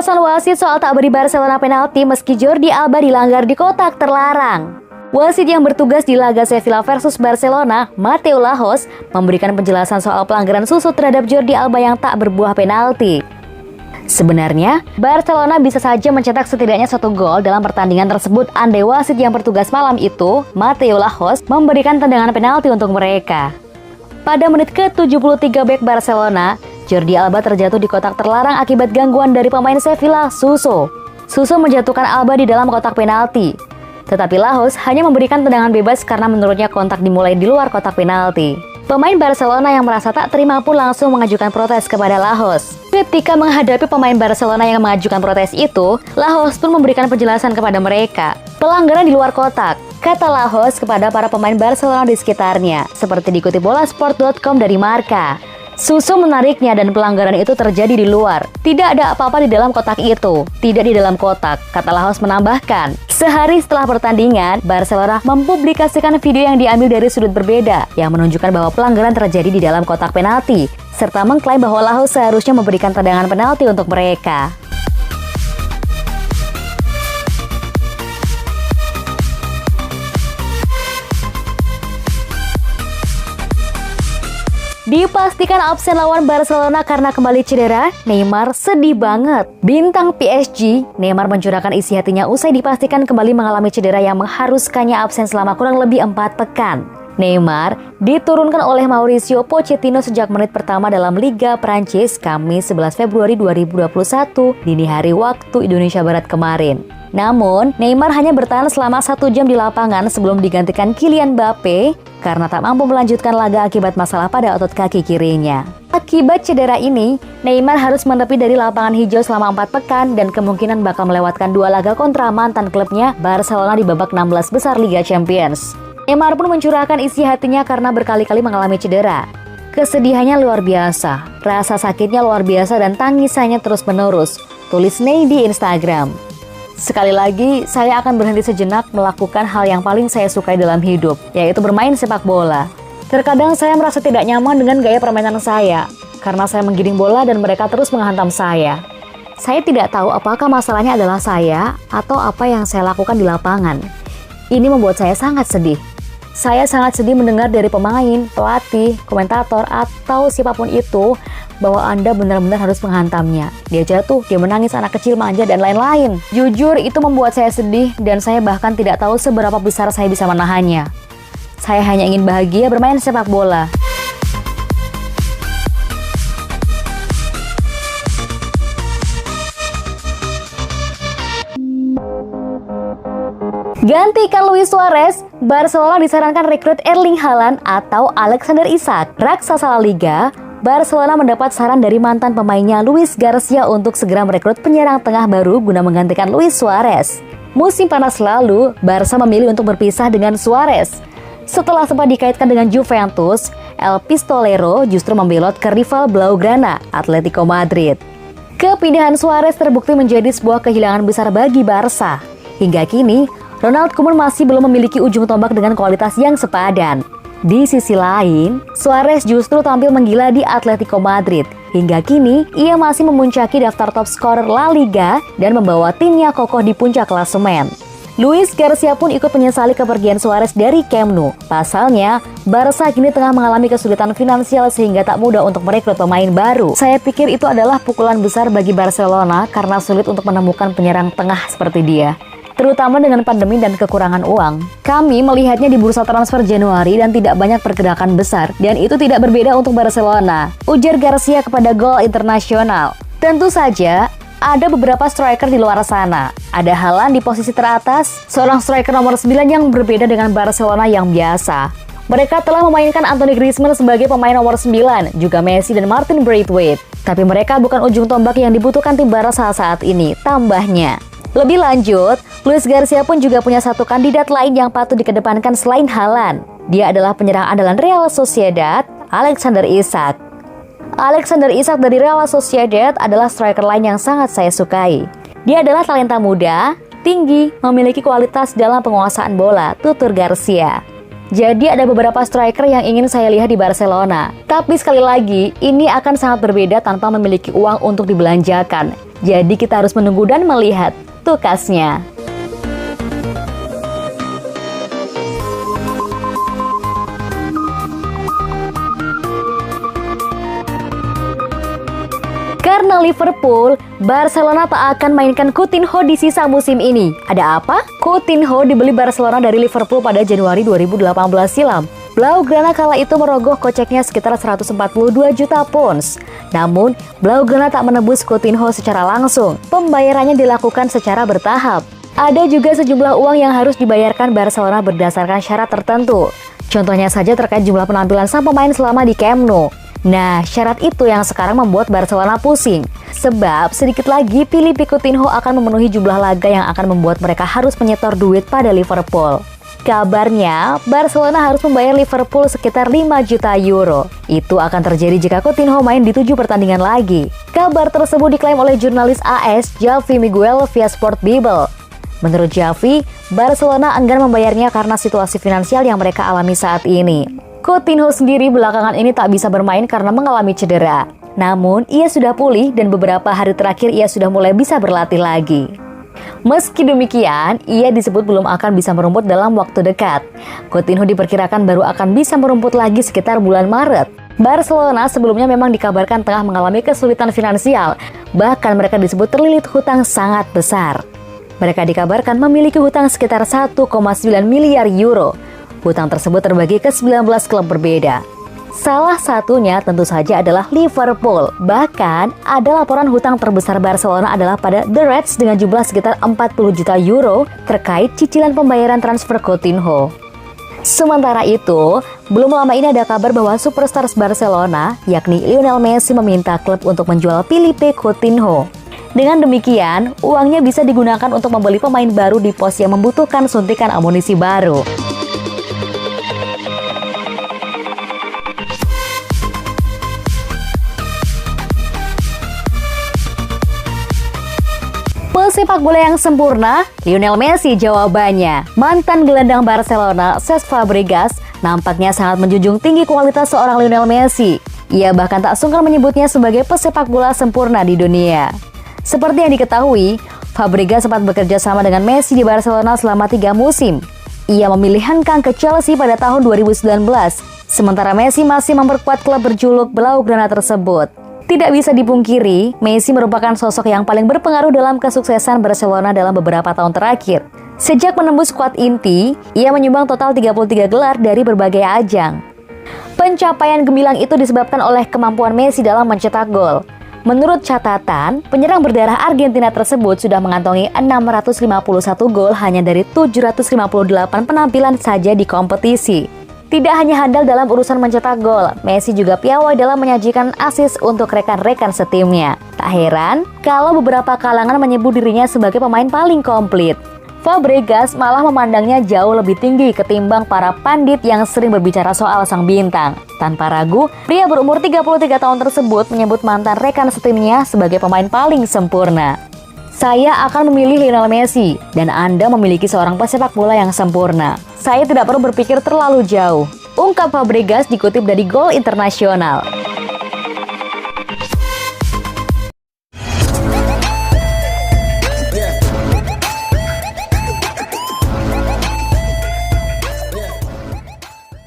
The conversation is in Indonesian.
Alasan wasit soal tak beri Barcelona penalti meski Jordi Alba dilanggar di kotak terlarang. Wasit yang bertugas di laga Sevilla versus Barcelona, Mateu Lahoz, memberikan penjelasan soal pelanggaran Suso terhadap Jordi Alba yang tak berbuah penalti. Sebenarnya, Barcelona bisa saja mencetak setidaknya 1 gol dalam pertandingan tersebut andai wasit yang bertugas malam itu, Mateu Lahoz, memberikan tendangan penalti untuk mereka. Pada menit ke-73 bek Barcelona, Jordi Alba terjatuh di kotak terlarang akibat gangguan dari pemain Sevilla, Suso. Suso menjatuhkan Alba di dalam kotak penalti. Tetapi Lahoz hanya memberikan tendangan bebas karena menurutnya kontak dimulai di luar kotak penalti. Pemain Barcelona yang merasa tak terima pun langsung mengajukan protes kepada Lahoz. Ketika menghadapi pemain Barcelona yang mengajukan protes itu, Lahoz pun memberikan penjelasan kepada mereka. Pelanggaran di luar kotak, kata Lahoz kepada para pemain Barcelona di sekitarnya, seperti dikutip bolasport.com dari Marca. Suso menariknya dan pelanggaran itu terjadi di luar. Tidak ada apa-apa di dalam kotak itu. Tidak di dalam kotak, kata Lahoz menambahkan. Sehari setelah pertandingan, Barcelona mempublikasikan video yang diambil dari sudut berbeda yang menunjukkan bahwa pelanggaran terjadi di dalam kotak penalti, serta mengklaim bahwa Lahoz seharusnya memberikan tendangan penalti untuk mereka. Dipastikan absen lawan Barcelona karena kembali cedera, Neymar sedih banget. Bintang PSG, Neymar mencurahkan isi hatinya usai dipastikan kembali mengalami cedera yang mengharuskannya absen selama kurang lebih 4 pekan. Neymar diturunkan oleh Mauricio Pochettino sejak menit pertama dalam Liga Prancis Kamis 11 Februari 2021 dini hari waktu Indonesia Barat kemarin. Namun, Neymar hanya bertahan selama 1 jam di lapangan sebelum digantikan Kylian Mbappe karena tak mampu melanjutkan laga akibat masalah pada otot kaki kirinya. Akibat cedera ini, Neymar harus menepi dari lapangan hijau selama 4 pekan dan kemungkinan bakal melewatkan 2 laga kontra mantan klubnya Barcelona di babak 16 besar Liga Champions. Neymar pun mencurahkan isi hatinya karena berkali-kali mengalami cedera. Kesedihannya luar biasa, rasa sakitnya luar biasa dan tangisannya terus-menerus, tulis Ney di Instagram. Sekali lagi, saya akan berhenti sejenak melakukan hal yang paling saya sukai dalam hidup, yaitu bermain sepak bola. Terkadang saya merasa tidak nyaman dengan gaya permainan saya, karena saya menggiring bola dan mereka terus menghantam saya. Saya tidak tahu apakah masalahnya adalah saya atau apa yang saya lakukan di lapangan. Ini membuat saya sangat sedih. Saya sangat sedih mendengar dari pemain, pelatih, komentator, atau siapapun itu bahwa Anda benar-benar harus menghantamnya. Dia jatuh, dia menangis, anak kecil manja, dan lain-lain. Jujur, itu membuat saya sedih dan saya bahkan tidak tahu seberapa besar saya bisa menahannya. Saya hanya ingin bahagia bermain sepak bola. Gantikan Luis Suarez, Barcelona disarankan rekrut Erling Haaland atau Alexander Isak. Raksasa La Liga, Barcelona mendapat saran dari mantan pemainnya Luis Garcia untuk segera merekrut penyerang tengah baru guna menggantikan Luis Suarez. Musim panas lalu, Barca memilih untuk berpisah dengan Suarez. Setelah sempat dikaitkan dengan Juventus, El Pistolero justru membelot ke rival Blaugrana, Atletico Madrid. Kepindahan Suarez terbukti menjadi sebuah kehilangan besar bagi Barca. Hingga kini, Ronald Koeman masih belum memiliki ujung tombak dengan kualitas yang sepadan. Di sisi lain, Suarez justru tampil menggila di Atletico Madrid. Hingga kini, ia masih memuncaki daftar top scorer La Liga dan membawa timnya kokoh di puncak klasemen. Luis Garcia pun ikut menyesali kepergian Suarez dari Camp Nou. Pasalnya, Barca kini tengah mengalami kesulitan finansial sehingga tak mudah untuk merekrut pemain baru. Saya pikir itu adalah pukulan besar bagi Barcelona karena sulit untuk menemukan penyerang tengah seperti dia, terutama dengan pandemi dan kekurangan uang. Kami melihatnya di bursa transfer Januari dan tidak banyak pergerakan besar, dan itu tidak berbeda untuk Barcelona, ujar Garcia kepada Goal Internasional. Tentu saja, ada beberapa striker di luar sana. Ada Haaland di posisi teratas, seorang striker nomor 9 yang berbeda dengan Barcelona yang biasa. Mereka telah memainkan Anthony Griezmann sebagai pemain nomor 9, juga Messi dan Martin Braithwaite. Tapi mereka bukan ujung tombak yang dibutuhkan tim Barca saat ini, tambahnya. Lebih lanjut, Luis Garcia pun juga punya satu kandidat lain yang patut dikedepankan selain Haaland. Dia adalah penyerang andalan Real Sociedad, Alexander Isak. Alexander Isak dari Real Sociedad adalah striker lain yang sangat saya sukai. Dia adalah talenta muda, tinggi, memiliki kualitas dalam penguasaan bola, tutur Garcia. Jadi ada beberapa striker yang ingin saya lihat di Barcelona. Tapi sekali lagi, ini akan sangat berbeda tanpa memiliki uang untuk dibelanjakan. Jadi kita harus menunggu dan melihat tukasnya. Karena Liverpool, Barcelona tak akan mainkan Coutinho di sisa musim ini. Ada apa? Coutinho dibeli Barcelona dari Liverpool pada Januari 2018 silam. Blaugrana kala itu merogoh koceknya sekitar 142 juta pounds. Namun, Blaugrana tak menebus Coutinho secara langsung. Pembayarannya dilakukan secara bertahap. Ada juga sejumlah uang yang harus dibayarkan Barcelona berdasarkan syarat tertentu. Contohnya saja terkait jumlah penampilan sang pemain selama di Camp Nou. Nah, syarat itu yang sekarang membuat Barcelona pusing. Sebab sedikit lagi Philippe Coutinho akan memenuhi jumlah laga yang akan membuat mereka harus menyetor duit pada Liverpool. Kabarnya, Barcelona harus membayar Liverpool sekitar 5 juta euro. Itu akan terjadi jika Coutinho main di 7 pertandingan lagi. Kabar tersebut diklaim oleh jurnalis AS Javi Miguel via Sport Bible. Menurut Javi, Barcelona enggan membayarnya karena situasi finansial yang mereka alami saat ini. Coutinho sendiri belakangan ini tak bisa bermain karena mengalami cedera. Namun, ia sudah pulih dan beberapa hari terakhir ia sudah mulai bisa berlatih lagi. Meski demikian, ia disebut belum akan bisa merumput dalam waktu dekat. Coutinho diperkirakan baru akan bisa merumput lagi sekitar bulan Maret. Barcelona sebelumnya memang dikabarkan tengah mengalami kesulitan finansial. Bahkan mereka disebut terlilit hutang sangat besar. Mereka dikabarkan memiliki hutang sekitar 1,9 miliar euro. Hutang tersebut terbagi ke 19 klub berbeda. Salah satunya tentu saja adalah Liverpool. Bahkan, ada laporan hutang terbesar Barcelona adalah pada The Reds dengan jumlah sekitar 40 juta euro terkait cicilan pembayaran transfer Coutinho. Sementara itu, belum lama ini ada kabar bahwa superstars Barcelona, yakni Lionel Messi meminta klub untuk menjual Philippe Coutinho. Dengan demikian, uangnya bisa digunakan untuk membeli pemain baru di pos yang membutuhkan suntikan amunisi baru. Pesepak bola yang sempurna, Lionel Messi jawabannya. Mantan gelandang Barcelona, Cesc Fabregas, nampaknya sangat menjunjung tinggi kualitas seorang Lionel Messi. Ia bahkan tak sungkan menyebutnya sebagai pesepak bola sempurna di dunia. Seperti yang diketahui, Fabregas sempat bekerja sama dengan Messi di Barcelona selama 3 musim. Ia memilih hengkang ke Chelsea pada tahun 2019, sementara Messi masih memperkuat klub berjuluk Blaugrana tersebut. Tidak bisa dipungkiri, Messi merupakan sosok yang paling berpengaruh dalam kesuksesan Barcelona dalam beberapa tahun terakhir. Sejak menembus skuad inti, ia menyumbang total 33 gelar dari berbagai ajang. Pencapaian gemilang itu disebabkan oleh kemampuan Messi dalam mencetak gol. Menurut catatan, penyerang berdarah Argentina tersebut sudah mengantongi 651 gol hanya dari 758 penampilan saja di kompetisi. Tidak hanya handal dalam urusan mencetak gol, Messi juga piawai dalam menyajikan assist untuk rekan-rekan setimnya. Tak heran kalau beberapa kalangan menyebut dirinya sebagai pemain paling komplit. Fabregas malah memandangnya jauh lebih tinggi ketimbang para pandit yang sering berbicara soal sang bintang. Tanpa ragu, pria berumur 33 tahun tersebut menyebut mantan rekan setimnya sebagai pemain paling sempurna. Saya akan memilih Lionel Messi, dan Anda memiliki seorang pesepak bola yang sempurna. Saya tidak perlu berpikir terlalu jauh, ungkap Fabregas dikutip dari Gol Internasional.